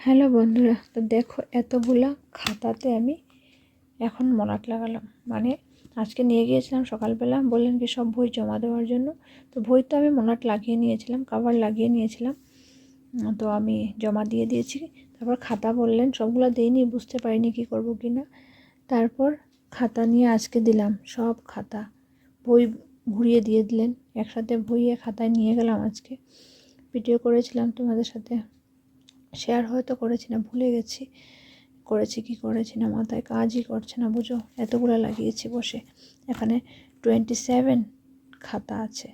Hello বন্ধুরা, তো দেখো এতগুলা খাতাতে আমি এখন মলাট লাগালাম। মানে আজকে নিয়ে গিয়েছিলাম সকালবেলা, বললেন কি সব বই জমা দেওয়ার জন্য। তো বই তো আমি মলাট লাগিয়ে নিয়েছিলাম, কভার লাগিয়ে নিয়েছিলাম, তো আমি জমা দিয়ে দিয়েছি। তারপর খাতা বললেন, সবগুলো দিইনি, বুঝতে পারিনি কী করবো কি না। তারপর খাতা নিয়ে আজকে দিলাম, সব খাতা বই ঘুরিয়ে দিয়ে দিলেন, একসাথে ভরিয়ে খাতায় নিয়ে গেলাম। আজকে ভিডিও করেছিলাম তোমাদের সাথে, শেয়ার হয়তো করেছি না, ভুলে গেছি করেছি কি করেছি না, মাথায় কাজই করছে না বুঝো। এতগুলো লাগিয়েছি বসে, এখানে 27 খাতা আছে,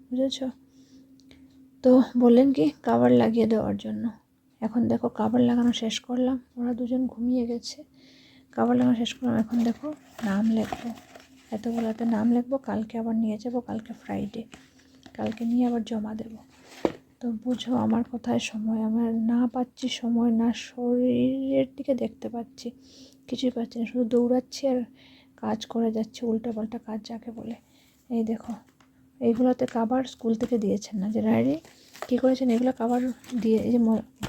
বুঝেছ। তো বললেন কি কভার লাগিয়ে দেওয়ার জন্য। এখন দেখো কভার লাগানো শেষ করলাম, ওরা দুজন ঘুমিয়ে গেছে। কভার লাগানো শেষ করলাম, এখন দেখো নাম লিখবো, এতগুলোতে নাম লিখবো। কালকে আবার নিয়ে যাব, কালকে ফ্রাইডে, কালকে নিয়ে আবার জমা দেবো। তো বুঝো আমার কোথায় সময়, আমার না পাচ্ছি সময়, না শরীরের দিকে দেখতে পাচ্ছি, কিছুই পাচ্ছি না, শুধু দৌড়াচ্ছি আর কাজ করে যাচ্ছি, উল্টাপাল্টা কাজ যাকে বলে। এই দেখো এইগুলোতে কভার স্কুল থেকে দিয়েছেন না, যে ডায়েরি কী করেছেন, এগুলো কভার দিয়ে, এই যে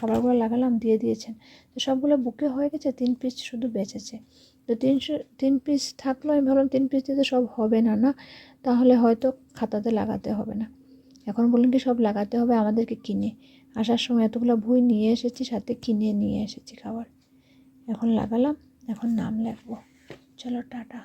কভারগুলো লাগালাম দিয়ে দিয়েছেন। তো সবগুলো বুকে হয়ে গেছে, 3 পিস শুধু বেঁচেছে। তো 3 পিস থাকলো, আমি ভাবলাম 3 পিস দিতে সব হবে না, না তাহলে হয়তো খাতাতে লাগাতে হবে না। এখন বললেন কি সব লাগাতে হবে আমাদেরকে কিনে। আসার সময় এতগুলো বই নিয়ে এসেছি, সাথে কিনে নিয়ে এসেছি খাবার। এখন লাগালাম, এখন নাম লিখবো। চলো টাটা।